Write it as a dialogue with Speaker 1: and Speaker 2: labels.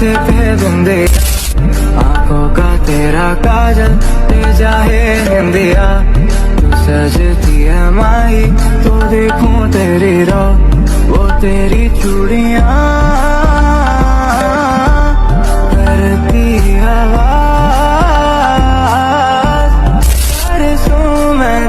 Speaker 1: माथे पे बिंदे, आंखों का तेरा काजल ले जाए निंदिया। तू सजती है माही तो देखूं तेरी रो, वो तेरी चूड़ियां करती आवाज। बरसों मैं